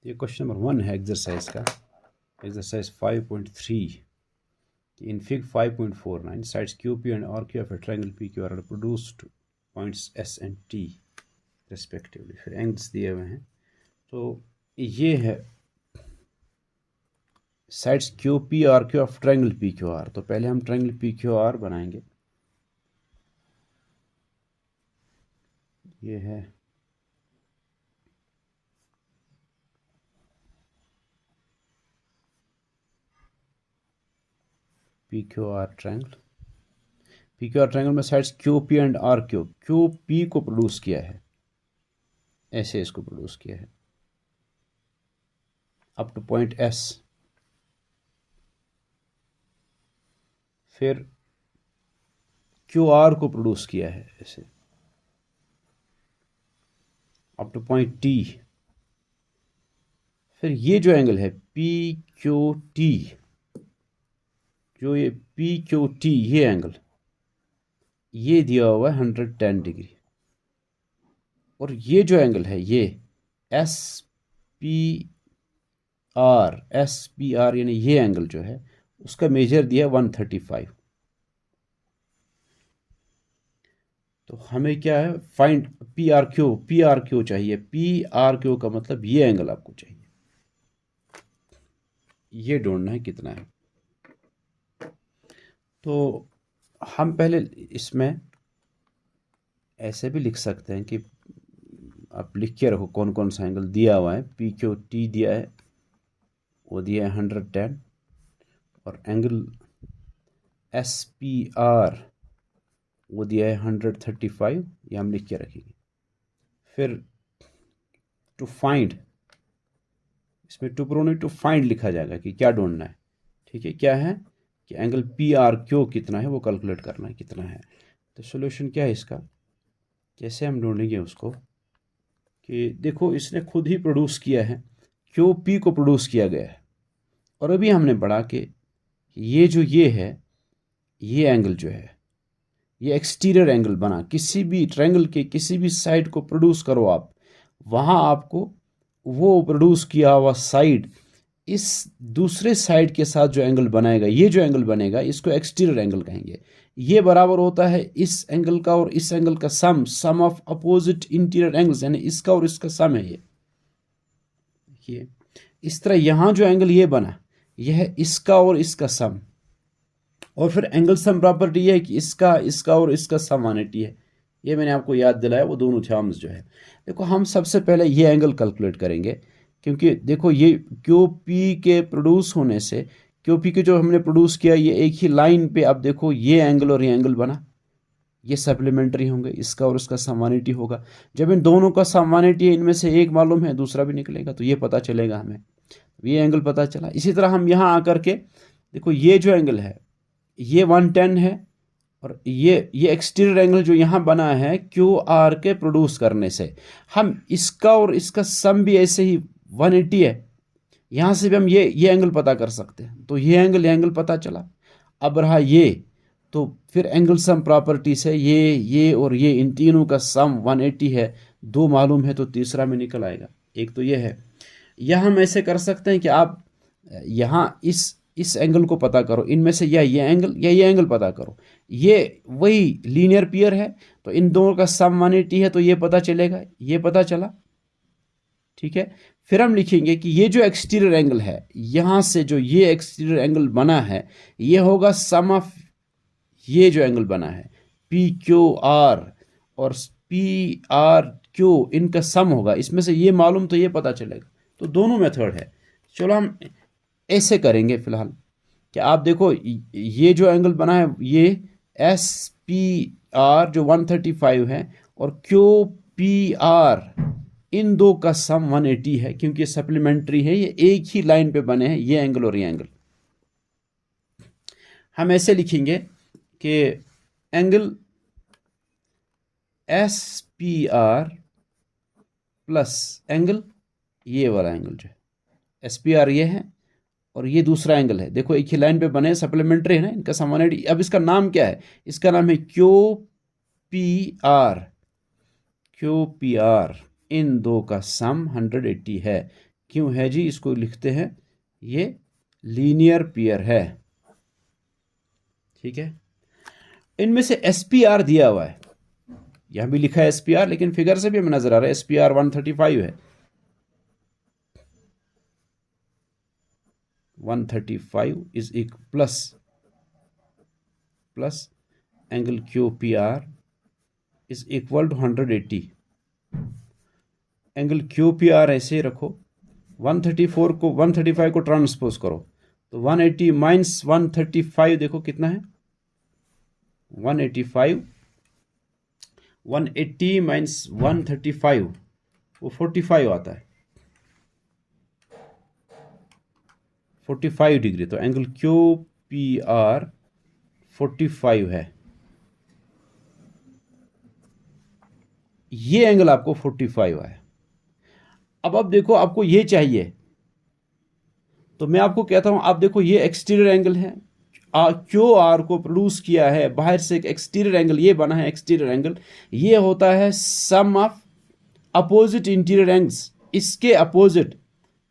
ये question number 1 है exercise का, exercise 5.3 in fig 5.49 sides QP and RQ of a triangle PQR are produced points S and T respectively। फिर angles दिए हुए हैं। तो ये है sides QP RQ of triangle PQR। तो पहले हम ट्रायंगल PQR बनाएंगे। ये है PQR ट्रायंगल। PQR ट्रायंगल में sides QP and RQ, QP को प्रोड्यूस किया है, ऐसे इसको प्रोड्यूस किया है अप टू पॉइंट S। फिर QR को प्रोड्यूस किया है ऐसे अप टू पॉइंट T। फिर ये जो एंगल है PQT, जो ये PQT ये एंगल, ये दिया हुआ है 110 डिग्री। और ये जो एंगल है ये SPR यानी ये एंगल जो है उसका मेजर दिया 135। तो हमें क्या है, फाइंड PRQ चाहिए। PRQ का मतलब ये एंगल आपको चाहिए, ये ढूंढना है कितना है। तो हम पहले इसमें ऐसे भी लिख सकते हैं कि आप लिख के रखो कौन कौन सा एंगल दिया हुआ है। PQT दिया है, वो दिया है 110, और एंगल SPR वो दिया है 135, ये हम लिख के रखेंगे। फिर टू फाइंड, इसमें टू फाइंड लिखा जाएगा कि क्या ढूंढना है। ठीक है, क्या है कि एंगल PRQ कितना है वो कैलकुलेट करना है कितना है। तो सॉल्यूशन क्या है इसका, कैसे हम ढूंढेंगे उसको, कि देखो इसने खुद ही प्रोड्यूस किया है, QP को प्रोड्यूस किया गया है। और अभी हमने पढ़ा कि ये जो ये है, ये एंगल जो है ये एक्सटीरियर एंगल बना, किसी भी ट्रायंगल के किसी भी साइड को प्रोड्यूस करो आप, वहाँ आपको वो प्रोड्यूस किया हुआ साइड इस दूसरे साइड के साथ जो एंगल बनाएगा, ये जो एंगल बनेगा इसको एक्सटीरियर एंगल कहेंगे। ये बराबर होता है इस एंगल का और इस एंगल का सम ऑफ अपोजिट इंटीरियर एंगल्स, यानी इसका और इसका सम है ये। इस तरह यहाँ जो एंगल ये बना, यह है इसका और इसका सम। और फिर एंगल सम प्रॉपर्टी ये है कि इसका और इसका सम 180 है। ये मैंने आपको याद दिलाया, वो दोनों टर्म्स जो है। देखो हम सबसे पहले ये एंगल कैलकुलेट करेंगे, क्योंकि देखो ये QP के प्रोड्यूस होने से, QP के जो हमने प्रोड्यूस किया ये एक ही लाइन पे, अब देखो ये एंगल और ये एंगल बना, ये सप्लीमेंट्री होंगे, इसका और इसका सम 180 होगा। जब इन दोनों का सम 180 है, इनमें से एक मालूम है दूसरा भी निकलेगा, तो ये पता चलेगा हमें, ये एंगल पता चला। इसी तरह हम यहाँ आकर के देखो ये जो एंगल है ये 110 है, और ये एक्सटीरियर एंगल जो यहाँ बना है QR के प्रोड्यूस करने से, हम इसका और इसका सम भी ऐसे ही 180 है, यहाँ से भी हम ये एंगल पता कर सकते हैं। तो ये एंगल पता चला। अब रहा ये, तो फिर एंगल सम प्रॉपर्टी से ये और ये इन तीनों का सम 180 है, दो मालूम है तो तीसरा में निकल आएगा। एक तो ये है, या हम ऐसे कर सकते हैं कि आप यहाँ इस एंगल को पता करो, इनमें से या ये एंगल पता करो। ये वही लीनियर पेयर है, तो इन दोनों का सम 180 है, तो ये पता चलेगा, ये पता चला। ठीक है, फिर हम लिखेंगे कि ये जो एक्सटीरियर एंगल है, यहाँ से जो ये एक्सटीरियर एंगल बना है, ये होगा सम ऑफ ये जो एंगल बना है PQR और PRQ, इनका सम होगा। इसमें से ये मालूम तो ये पता चलेगा। तो दोनों मेथड है। चलो हम ऐसे करेंगे फिलहाल कि आप देखो ये जो एंगल बना है ये SPR जो 135 है और QPR, इन दो का सम 180 है, क्योंकि सप्लीमेंट्री है, ये एक ही लाइन पे बने हैं, ये एंगल और ये एंगल। हम ऐसे लिखेंगे कि एंगल SPR प्लस एंगल, ये वाला एंगल जो है SPR ये है और ये दूसरा एंगल है, देखो एक ही लाइन पे बने, सप्लीमेंट्री है ना, इनका सम 180। अब इसका नाम क्या है, इसका नाम है QPR। इन दो का सम 180 है। क्यों है जी, इसको लिखते हैं ये लीनियर पेयर है। ठीक है, इनमें से SPR दिया हुआ है, यहां भी लिखा है SPR, लेकिन फिगर से भी हमें नजर आ रहा है SPR 135 है। 135 इज एक plus angle QPR is equal to 180। Angle QPR ऐसे रखो, 135 को ट्रांसपोज करो तो 180 माइनस 135 देखो कितना है, 180 माइनस 135 वो 45 आता है, 45 डिग्री। तो एंगल QPR 45 है, ये एंगल आपको 45 है। अब देखो आपको ये चाहिए, तो मैं आपको कहता हूं, आप देखो ये एक्सटीरियर एंगल है, QR को प्रोड्यूस किया है बाहर से एक एक्सटीरियर एंगल, ये बना है एक्सटीरियर एंगल। ये होता है सम ऑफ अपोजिट इंटीरियर एंगल्स, इसके अपोजिट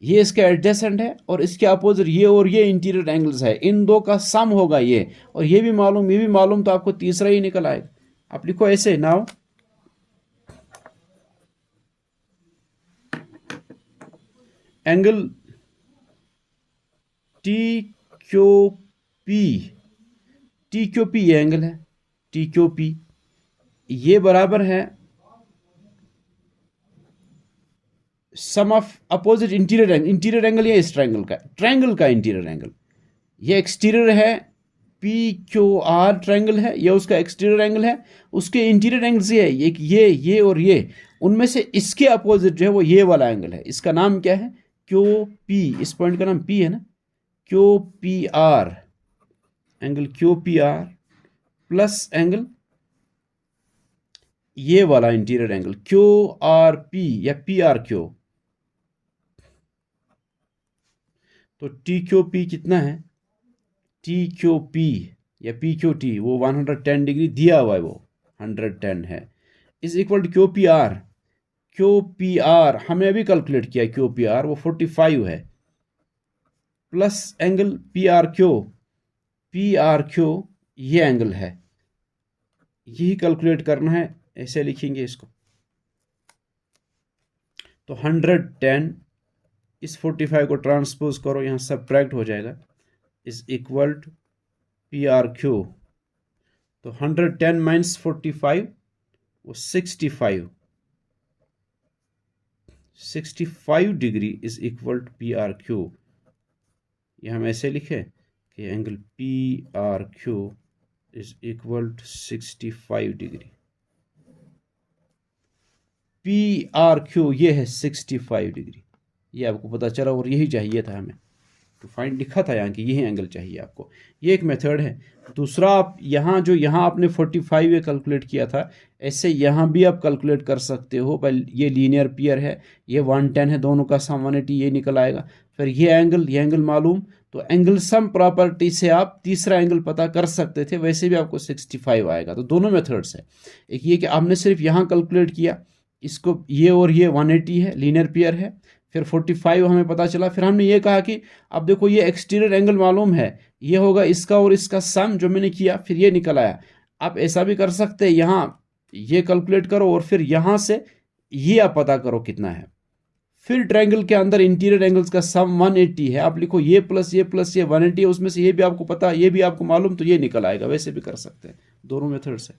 ये इसके एडजेसेंट है और इसके अपोजिट ये और ये इंटीरियर एंगल्स है, इन दो का सम होगा ये, और ये भी मालूम तो आपको तीसरा ही निकल आएगा। आप लिखो ऐसे, नाउ एंगल TQP ये एंगल है, TQP ये बराबर है सम ऑफ अपोजिट इंटीरियर एंगल ये इस ट्रायंगल का इंटीरियर एंगल, ये एक्सटीरियर है PQR ट्रायंगल है, ये उसका एक्सटीरियर एंगल है, उसके इंटीरियर एंगल्स ये है, ये और ये, उनमें से इसके अपोजिट जो है वो ये वाला एंगल है, इसका नाम क्या है, QP, इस पॉइंट का नाम P है ना, QPR, angle QPR plus angle ये वाला इंटीरियर एंगल QRP या PRQ। तो TQP कितना है, TQP या PQT वो 110 डिग्री दिया हुआ है, वो 110 है, इज इक्वल टू QPR हमें अभी कैलकुलेट किया, QPR वो 45 है, प्लस एंगल PRQ ये एंगल है, यही कैलकुलेट करना है, ऐसे लिखेंगे इसको। तो 110 इस 45 को ट्रांसपोज करो, यहां सब्ट्रैक्ट हो जाएगा, इज इक्वल टू PRQ। तो 110 माइनस 45 वो 65 degree is equal to PRQ। यह हम ऐसे लिखे कि angle PRQ is equal to 65 degree. PRQ ये है 65 डिग्री, ये आपको पता चला, और यही चाहिए था हमें, तो फाइंड लिखा था यहाँ कि यही एंगल चाहिए आपको। ये एक मेथड है। दूसरा, आप यहाँ यहाँ आपने 45 ये कैलकुलेट किया था, ऐसे यहाँ भी आप कैलकुलेट कर सकते हो। पर ये लीनियर पेयर है, ये 110 है, दोनों का सम 180 ये निकल आएगा। फिर ये एंगल मालूम, तो एंगल सम प्रॉपर्टी से आप तीसरा एंगल पता कर सकते थे, वैसे भी आपको 65 आएगा। तो दोनों मेथड्स है, एक ये कि आपने सिर्फ यहाँ कैलकुलेट किया, इसको ये और ये 180 है, लीनियर पेयर है, फिर 45 हमें पता चला। फिर हमने ये कहा कि अब देखो ये एक्सटीरियर एंगल मालूम है, ये होगा इसका और इसका सम, जो मैंने किया फिर ये निकल आया। आप ऐसा भी कर सकते हैं, यहाँ ये कैलकुलेट करो और फिर यहाँ से ये आप पता करो कितना है। फिर ट्रायंगल के अंदर इंटीरियर एंगल्स का सम 180 है, आप लिखो ये प्लस ये 180 है, उसमें से ये भी आपको पता, ये भी आपको मालूम, तो ये निकल आएगा। वैसे भी कर सकते हैं, दोनों मेथड्स है।